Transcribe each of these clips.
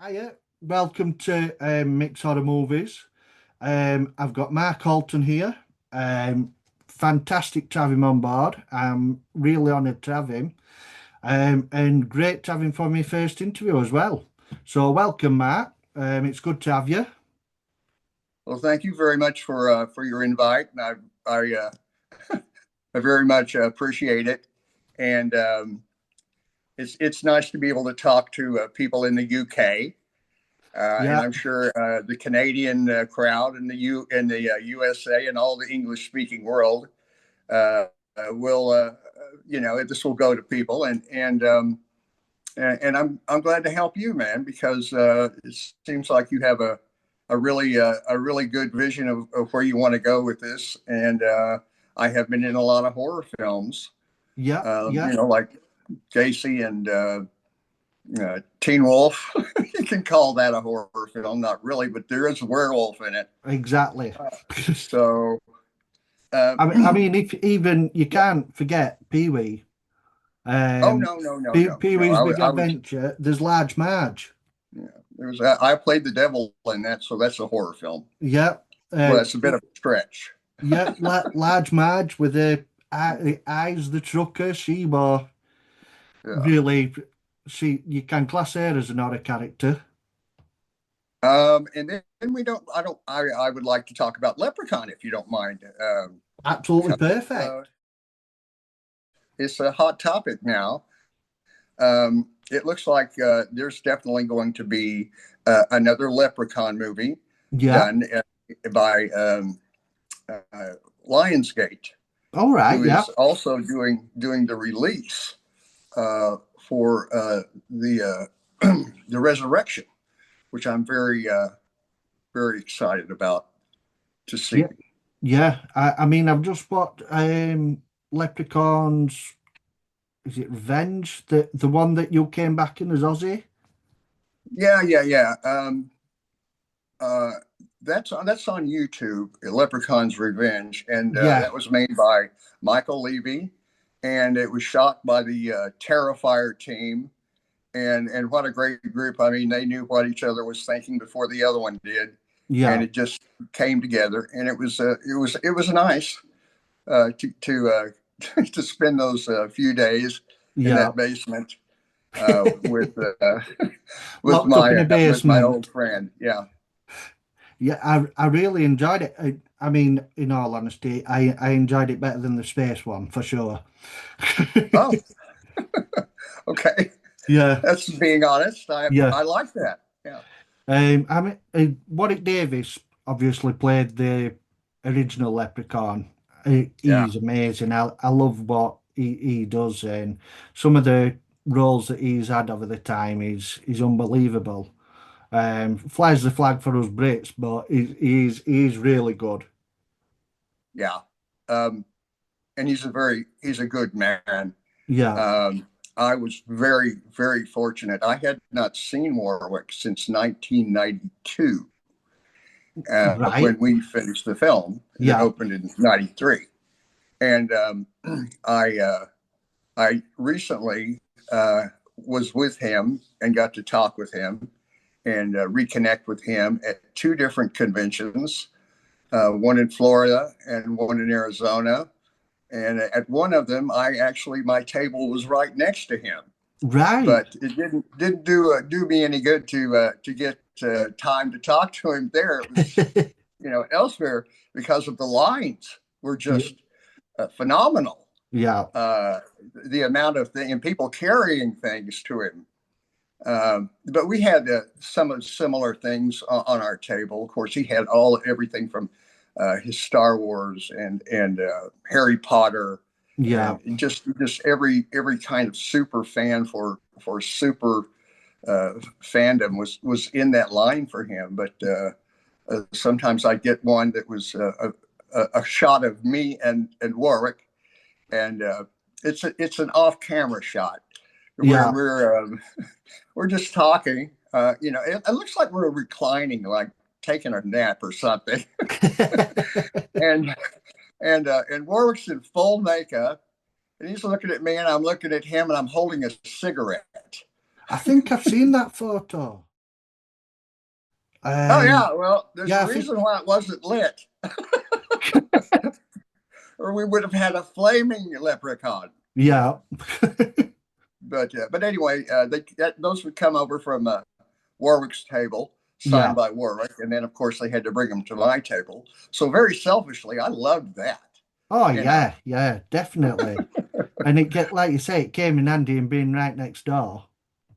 Hiya, welcome to Mick's Horror Movies. I've got Mark Holton here. Fantastic to have him on board. I'm really honoured to have him. And great to have him for my first interview as well. So welcome, Mark. It's good to have you. Well, thank you very much for your invite. I very much appreciate it, and it's nice to be able to talk to people in the UK, and Yeah, I'm sure the Canadian crowd and the USA and all the English speaking world uh, will this will go to people, and I'm glad to help you, man, because it seems like you have a really good vision of where you want to go with this. And I have been in a lot of horror films, yeah, yeah, like Gacy and Teen Wolf. You can call that a horror film, not really, but there is a werewolf in it. exactly. So, uh, I mean, if even you can't forget Pee Wee. oh Um, no, no, no, no, Pee no. Wee's Big I was, Adventure. There's Large Marge. yeah, I played the devil in that, so that's a horror film. Yeah, Well, uh, that's a bit of a stretch. Yeah, Large Marge with the eyes, the trucker, she was Yeah. really, you can class her as an horror character. And then I would like to talk about Leprechaun if you don't mind, Absolutely because perfect. it's a hot topic now. It looks like there's definitely going to be another Leprechaun movie Yeah. done by uh, Lionsgate, All right. who Yeah. is also doing the release for the Resurrection, which I'm very excited about to see. Yeah. Yeah. I mean, I've just watched Leprechauns. Is it Revenge? The one that you came back in as Ozzy? Yeah, yeah, yeah. Uh, that's on YouTube, Leprechaun's Revenge, and Yeah. that was made by Michael Levy, and it was shot by the Terrifier team, and what a great group! I mean, they knew what each other was thinking before the other one did, and Yeah. it just came together, and it was nice to spend those few days in Yeah. that basement with Locked up in a with my old basement. friend. Yeah. Yeah, I really enjoyed it. I mean, in all honesty, I enjoyed it better than the space one for sure. Oh, okay. Yeah, That's being honest. yeah. I like that. Yeah. I mean, Warwick Davis obviously played the original Leprechaun. Yeah. He's amazing. I love what he does, and some of the roles that he's had over the time is unbelievable. Flies the flag for us Brits, but he's really good. Yeah. And he's a good man. Yeah, Um, I was very fortunate. I had not seen Warwick since 1992 when right. we finished the film that Yeah, opened in '93, and I I recently was with him and got to talk with him and reconnect with him at two different conventions, one in Florida and one in Arizona. And at one of them, my table was right next to him, right. but it didn't do me any good to get time to talk to him there. It was elsewhere because of the lines were Yeah, just phenomenal. yeah, Uh, the amount of thing and people carrying things to him. But we had some of similar things on our table. Of course, he had everything from his Star Wars and Harry Potter, yeah. and just every kind of super fan for super fandom was in that line for him. But sometimes I get one that was a shot of me and Warwick, and it's an off camera shot where Yeah. we're just talking. It looks like we're reclining, like taking a nap or something. and and Warwick's in full makeup, and he's looking at me, and I'm looking at him, and I'm holding a cigarette. I think I've seen that photo. Oh Um, yeah, well, there's a yeah, I think reason why it wasn't lit, or we would have had a flaming leprechaun. yeah, But anyway, those would come over from Warwick's table, signed yeah. by Warwick, and then of course they had to bring them to my table. So very selfishly, I loved that. Oh You know. yeah, yeah, definitely. And it get like you say, it came in handy in being right next door.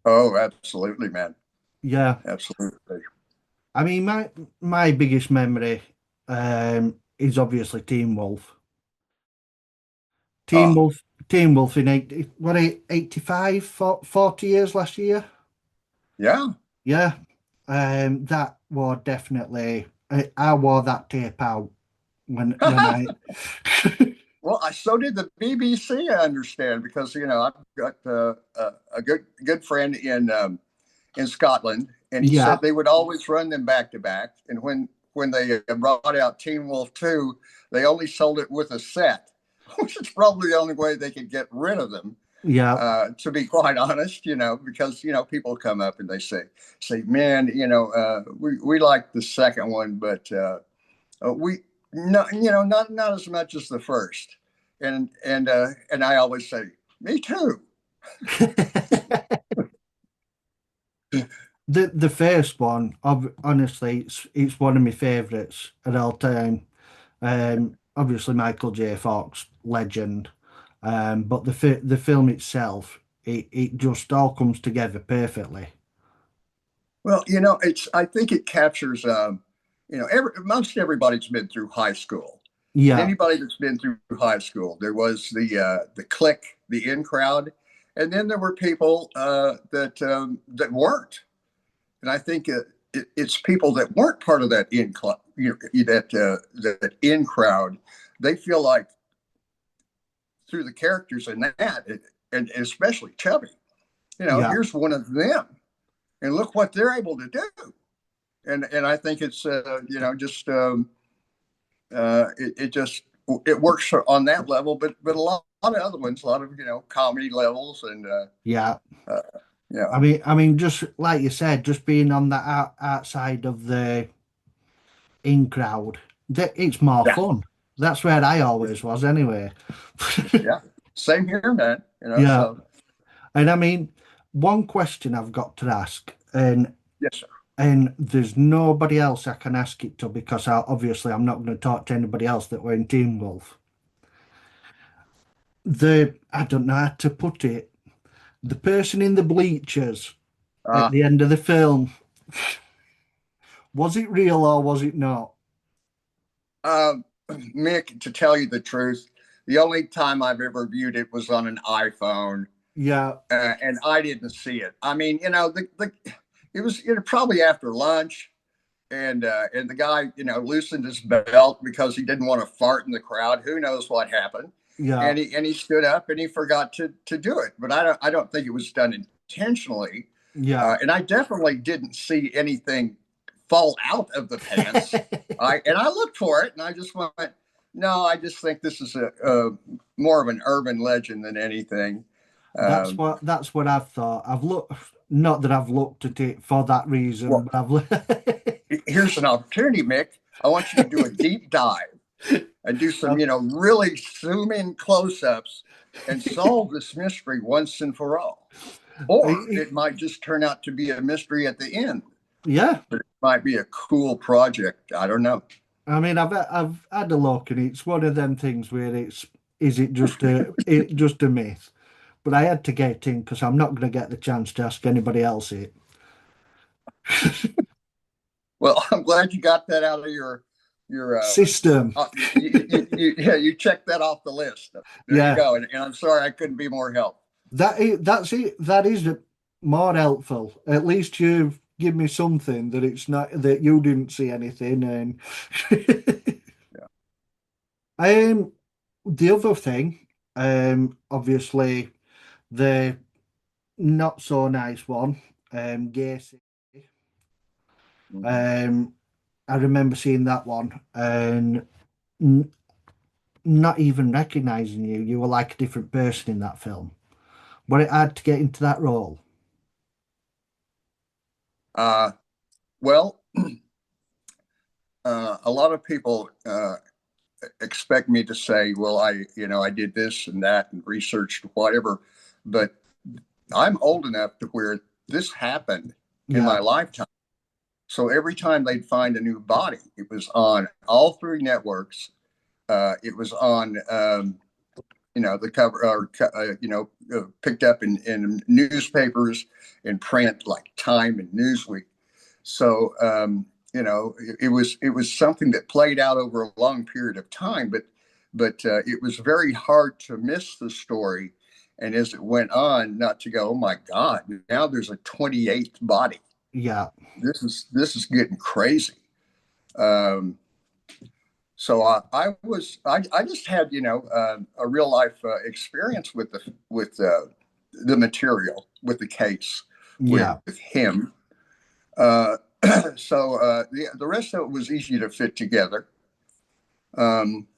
Oh, absolutely, man. Yeah. Absolutely. I mean, my biggest memory is obviously Teen Wolf. Teen Oh, Wolf, Teen Wolf in 80, what, 85, 40 years last year? yeah. Yeah. That was definitely, I wore that tape out when I, Well, so did the BBC. I understand because I've got a good friend in Scotland, and he yeah, said they would always run them back to back. And when they brought out Teen Wolf 2, they only sold it with a set, which is probably the only way they could get rid of them. yeah, To be quite honest, because people come up and they say, man, we like the second one, but we no, not as much as the first. And I always say, me too. the first one, honestly, it's one of my favourites at all time. Obviously Michael J. Fox, legend. But the film itself, it just all comes together perfectly. Well, it's I think it captures most everybody's been through high school. And Yeah, anybody that's been through high school, there was the clique, the in crowd, and then there were people that weren't. And I think it's people that weren't part of that in club, that in crowd. They feel like through the characters in that, and especially Chubby, yeah. here's one of them, and look what they're able to do. And I think it's just it just it works on that level, but a lot of other ones, a lot of comedy levels, and Yeah. uh, yeah, I mean, just like you said, just being on that outside of the in crowd, it's more yeah, fun. That's where I always was anyway. yeah. Same here, man. Yeah. So And I mean, one question I've got to ask, yes, sir. and there's nobody else I can ask it to because obviously I'm not going to talk to anybody else that were in Team Wolf. I don't know how to put it. The person in the bleachers at Uh, the end of the film, was it real or was it not? um, Mick, to tell you the truth, the only time I've ever viewed it was on an iPhone, Yeah, and I didn't see it. I mean, it was probably after lunch, and the guy loosened his belt because he didn't want to fart in the crowd. Who knows what happened? yeah, And he stood up and he forgot to do it. But I don't think it was done intentionally. yeah. And I definitely didn't see anything fall out of the pants. I looked for it and I just went, no, I just think this is a more of an urban legend than anything. That's Um, what I've thought. I've looked, not that I've looked at it for that reason, well, but I've here's an opportunity, Mick. I want you to do a deep dive and do some, really zoom in close ups and solve this mystery once and for all. Or it might just turn out to be a mystery at the end, yeah. but it might be a cool project. I don't know. I mean, I've had a look, and it's one of them things where is it just a myth? But I had to get in because I'm not going to get the chance to ask anybody else it. Well, I'm glad you got that out of your System. yeah, you checked that off the list. There you Yeah, go. And I'm sorry I couldn't be more help. that's it. That is more helpful. At least you've give me something that it's not that you didn't see anything. And Yeah. um, the other thing, obviously the not so nice one, Gacy. Mhm. Um, I remember seeing that one and n not even recognizing you. You were like a different person in that film. But it had to get into that role. Uh, well, a lot of people expect me to say, well, I did this and that and researched whatever, but I'm old enough to where this happened in Yeah, my lifetime. So every time they'd find a new body, it was on all three networks. It was on, the cover, or picked up in newspapers, in print like Time and Newsweek. So it was something that played out over a long period of time, but it was very hard to miss the story. And as it went on, not to go, oh my God, now there's a 28th body. yeah, This is getting crazy. Um, so I just had a real life experience with the material, with the case, with yeah, him. Uh, so the rest of it was easy to fit together, um,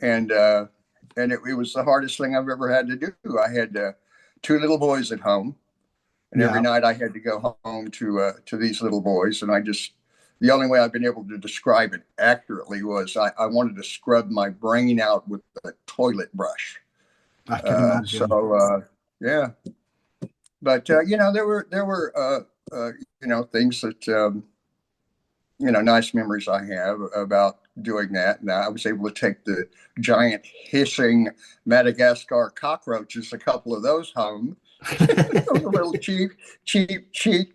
and it was the hardest thing I've ever had to do. I had two little boys at home, and every yeah. night I had to go home to these little boys, and the only way I've been able to describe it accurately was I wanted to scrub my brain out with a toilet brush. I can imagine. Yeah, but there were things that nice memories I have about doing that. And I was able to take the giant hissing Madagascar cockroaches, a couple of those home. Those little cheap, cheesy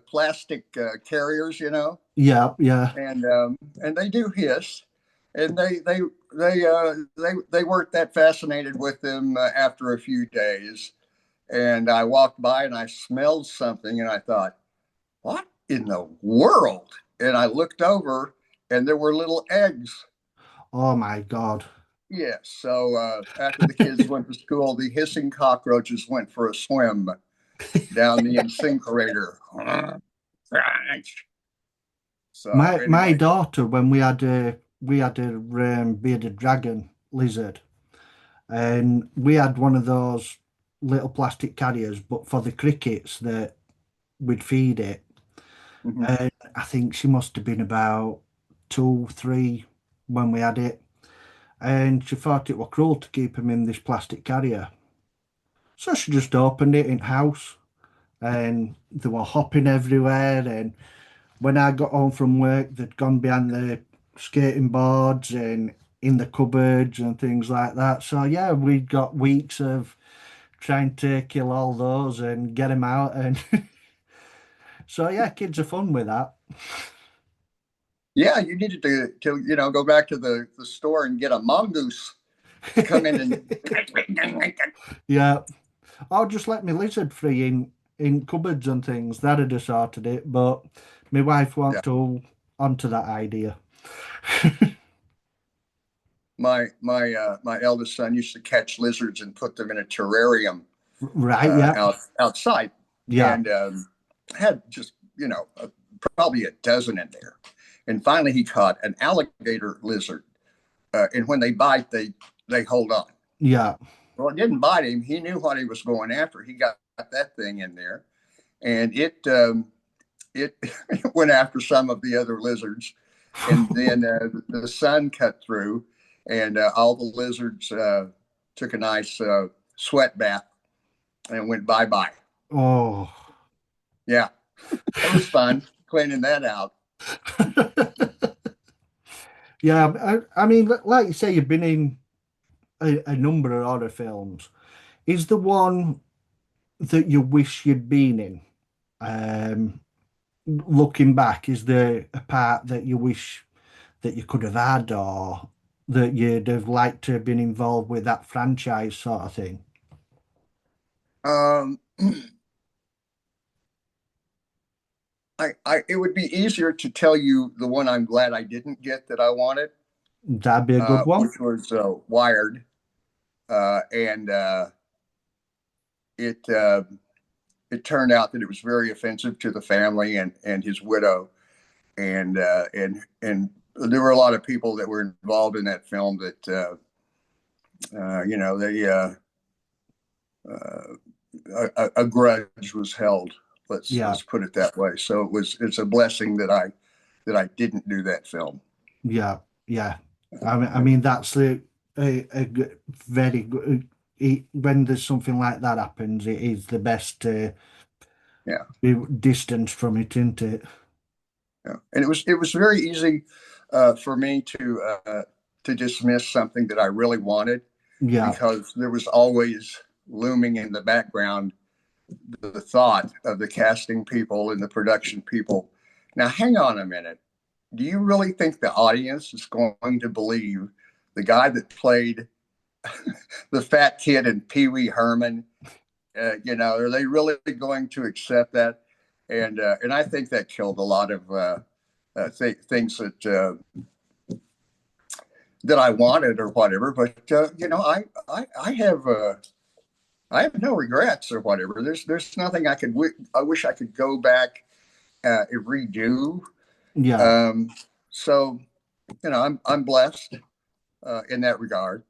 plastic carriers. Yeah, yeah. And they do hiss, and they weren't that fascinated with them after a few days. And I walked by and I smelled something, and I thought, what in the world? And I looked over, and there were little eggs. Oh my God. Yes. So after the kids went to school, the hissing cockroaches went for a swim down the incinerator. So My anyway. daughter, when we had a bearded dragon lizard, and we had one of those little plastic carriers, but for the crickets that we'd feed it. Mhm. And I think she must have been about 2, 3 when we had it, and she thought it were cruel to keep him in this plastic carrier. So she just opened it in house, and they were hopping everywhere. And when I got home from work, they'd gone behind the skating boards and in the cupboards and things like that. So yeah, we got weeks of trying to kill all those and get them out. And so yeah, kids are fun with that. Yeah, you needed to go back to the store and get a mongoose to come in and Yeah, I'll just let my lizard free in cupboards and things. That'd have sorted it, but my wife yeah. won't too onto that idea. My eldest son used to catch lizards and put them in a terrarium Right, yeah, outside, yeah, and had just probably a dozen in there. And finally, he caught an alligator lizard, and when they bite, they hold on. yeah, Well, it didn't bite him. He knew what he was going after. He got that thing in there, and it went after some of the other lizards, and then the sun cut through, and all the lizards took a nice sweat bath and went bye bye. Oh. Yeah, that was fun cleaning that out. Yeah, I mean, like you say, you've been in a number of horror films. Is the one that you wish you'd been in? Um, Looking back, is there a part that you wish that you could have had, or that you'd have liked to have been involved with that franchise sort of thing? Um, it would be easier to tell you the one I'm glad I didn't get that I wanted, That'd be a good one. which was Wired, and it it turned out that it was very offensive to the family and his widow, and there were a lot of people that were involved in that film that they a grudge was held Yeah, Let's put it that way. So it's a blessing that I didn't do that film. yeah, yeah. I mean that's very good. When there's something like that happens, it is the best to Yeah, be distant from it, isn't it? yeah. And it was very easy for me to dismiss something that I really wanted Yeah, because there was always looming in the background the thought of the casting people and the production people. Now, hang on a minute. Do you really think the audience is going to believe the guy that played the fat kid in Pee Wee Herman? Are they really going to accept that? And I think that killed a lot of things that I wanted or whatever. But I have no regrets or whatever. There's nothing I wish I could go back and redo. yeah. Um, so I'm blessed in that regard.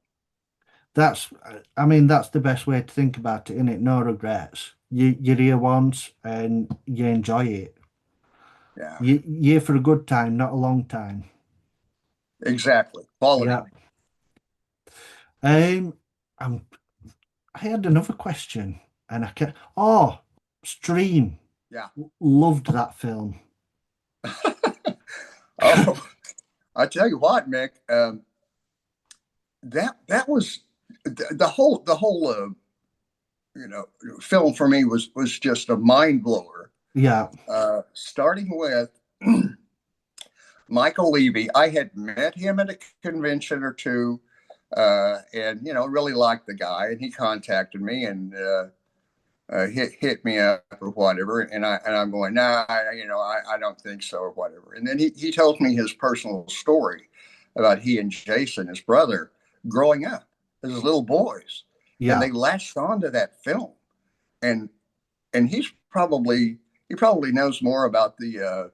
That's, I mean, that's the best way to think about it, innit? No regrets. You're here once and you enjoy it. Yeah, You're here for a good time, not a long time. exactly. Quality. Yeah. Um, I'm, I had another question and I can oh, Stream. Yeah. Loved that film. Oh, I tell you what, Mick. That was the whole you know film for me was just a mind blower. Yeah, Starting with Michael Levy, I had met him at a convention or two, and really liked the guy, and he contacted me and hit me up or whatever, and I'm going, nah, I don't think so or whatever. And then he tells me his personal story about he and Jason, his brother, growing up as little boys, and yeah, they latched onto that film, and and he probably knows more about the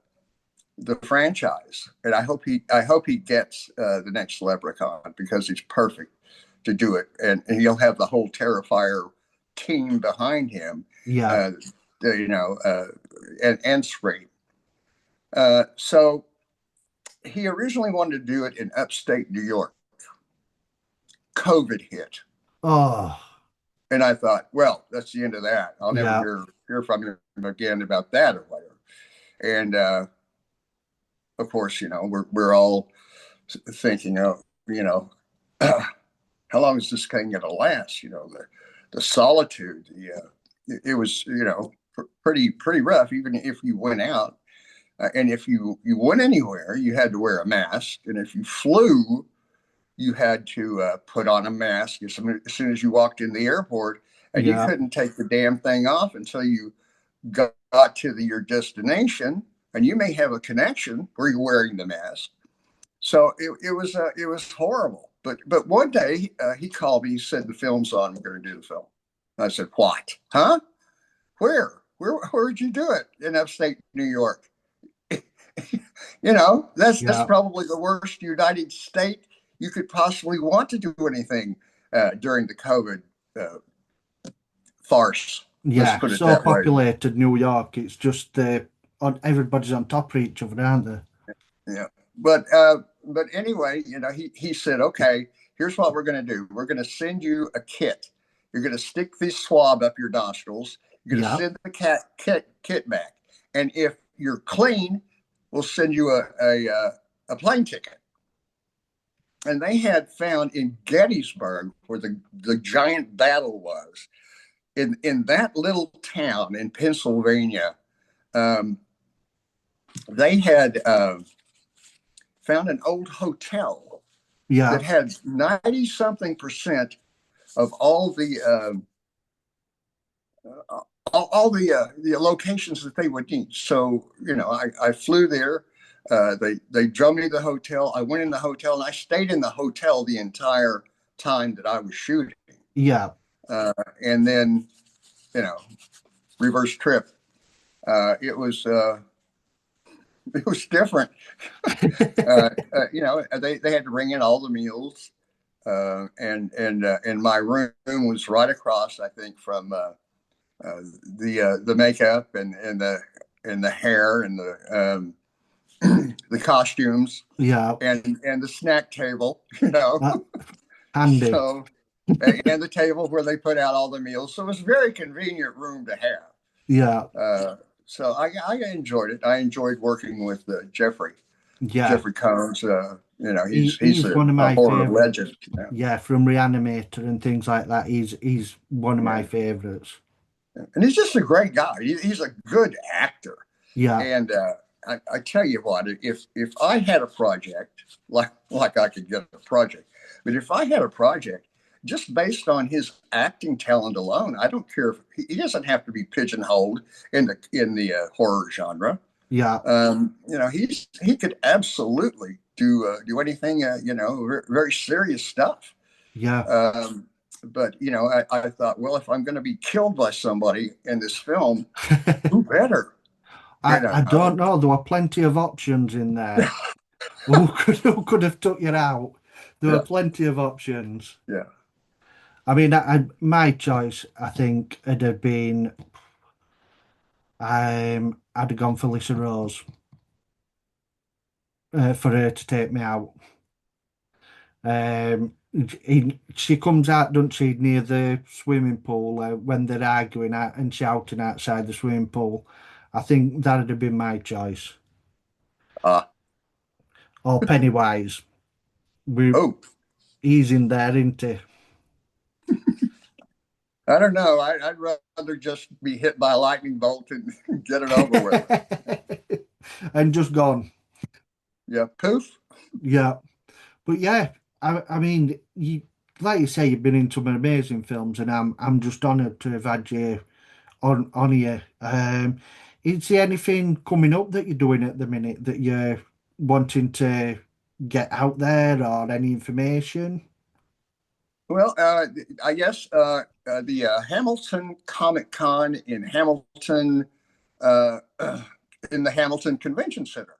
franchise, and I hope he gets the next Leprechaun because he's perfect to do it, and he'll have the whole Terrifier team behind him, yeah. uh, and Scream. So he originally wanted to do it in upstate New York. COVID hit, Oh, and I thought, well, that's the end of that. I'll never yeah, hear from him again about that or whatever. And of course, we're all thinking, oh, how long is this thing going to last? The solitude, it was, pretty rough, even if you went out. And if you went anywhere, you had to wear a mask. And if you flew, you had to put on a mask as soon as you walked in the airport. And you yeah, couldn't take the damn thing off until you got to your destination. And you may have a connection where you're wearing the mask. So it was horrible. But one day he called me. He said the film's on. We're going to do the film. And I said, what? Huh? Where? Where'd you do it? In upstate New York. That's yeah, probably the worst United State you could possibly want to do anything during the COVID uh, farce. Let's yeah. put it So that way. populated New York. It's just everybody's on top of each other, aren't they? Yeah. But anyway, he said, okay, here's what we're going to do. We're going to send you a kit. You're going to stick this swab up your nostrils. You're going to Yeah, send the kit back, and if you're clean, we'll send you a plane ticket. And they had found in Gettysburg, where the giant battle was, in that little town in Pennsylvania, um, they had found an old hotel that yeah, had 90 something percent of all the locations that they would need. So I flew there. They drove me to the hotel. I went in the hotel and I stayed in the hotel the entire time that I was shooting. yeah. And then you know reverse trip. It was it was different. They had to bring in all the meals, and my room was right across, I think, from the makeup and the hair and the costumes Yeah, and the snack table, you know. that, handy. So and the table where they put out all the meals. So it was a very convenient room to have. Yeah, So I enjoyed it. I enjoyed working with yeah. Jeffrey Combs. You know, he's He's one of a my horror favorites. legend. You know? Yeah, from Reanimator and things like that. He's one of my Yeah, favorites. and he's just a great guy. He's a good actor. Yeah, And I tell you what, if I had a project like I could get a project, but if I had a project just based on his acting talent alone, I don't care if he doesn't have to be pigeonholed in the horror genre. yeah, You know, he could absolutely do anything. You know, very serious stuff. yeah. Um, but you know, I thought, well, if I'm going to be killed by somebody in this film, who better? You I don't know, know. There were plenty of options in there. Who could have took you out? There were yeah, plenty of options. yeah. I mean, my choice, I think, would have been I'd have gone for Lisa Rose for her to take me out. She comes out, doesn't she, near the swimming pool when they're arguing out and shouting outside the swimming pool. I think that'd have been my choice. Uh, Or Pennywise. oh, He's in there, isn't he? I don't know. I'd rather just be hit by a lightning bolt and get it over with. And just gone. Yeah, poof. Yeah. But yeah, I mean, you like you say, you've been in some amazing films, and I'm just honoured to have had you on here. Is there anything coming up that you're doing at the minute that you're wanting to get out there, or any information? Well, I guess the Hamilton Comic Con in Hamilton, uh, in the Hamilton Convention Center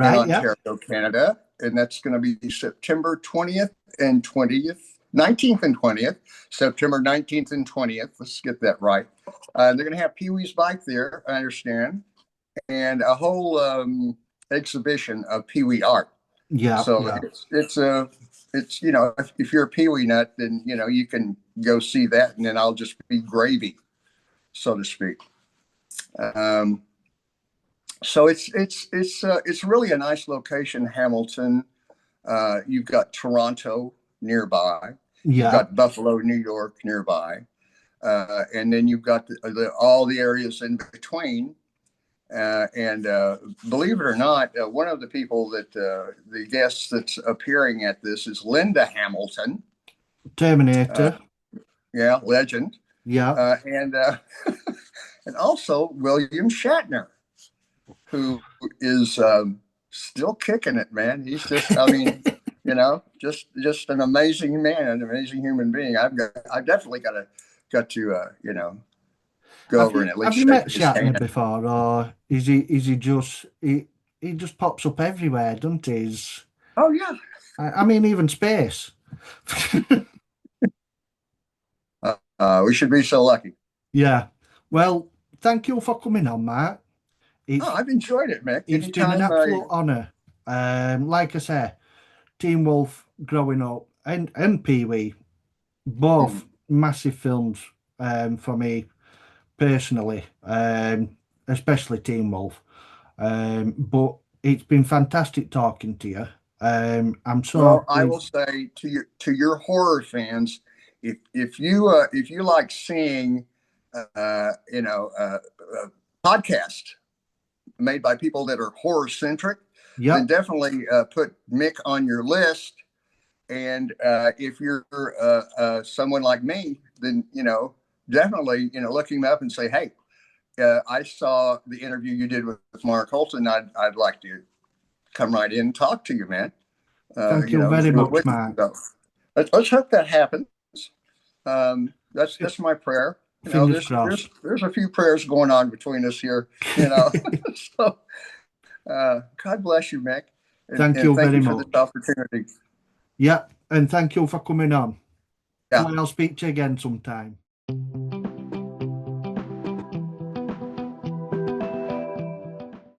in Right, yeah. Ontario, Canada, and that's going to be September 20th and 20th, 19th and 20th, September 19th and 20th. Let's get that right. They're going to have Pee Wee's Bike there, I understand, and a whole exhibition of Pee Wee art. Yeah, So yeah. it's you know, if you're a Pee Wee nut, then you know you can go see that, and then I'll just be gravy, so to speak. Um, so it's really a nice location, Hamilton. You've got Toronto nearby. You've Yeah. got Buffalo, New York nearby, and then you've got all the areas in between. And believe it or not, one of the people that the guests that's appearing at this is Linda Hamilton. Uh, Terminator. yeah, legend, Yeah. and and also William Shatner, who is still kicking it, man. He's just, I mean, you know, just an amazing man, an amazing human being. I definitely got to you know, go over and at Have least you shake met his Shatner hand. before, or is he just he just pops up everywhere, doesn't he? Oh yeah, I mean, even space. we should be so lucky. Yeah. Well, thank you for coming on, Mark. Oh, It's I've enjoyed it, Mick. it's been an Anytime absolute honour. Like I say, Teen Wolf growing up and Pee Wee, both massive films for me personally, especially Teen Wolf. But it's been fantastic talking to you. I'm so well, I will pleased. say to your horror fans, if you like seeing, you know, podcast made by people that are horror centric, then Yep, definitely put Mick on your list. And if you're someone like me, then you know definitely you know look him up and say, hey, I saw the interview you did with Mark Holton. I'd like to come right in and talk to you, man. thank You you know, very do it much, with you. Mark. So let's hope that happens. That's my prayer. You know, Fingers crossed. there's a few prayers going on between us here. You know, so God bless you, Mick, Thank and you thank very you for this much. opportunity. Yep, and thank you for coming on. Yeah. Well, I'll speak to you again sometime.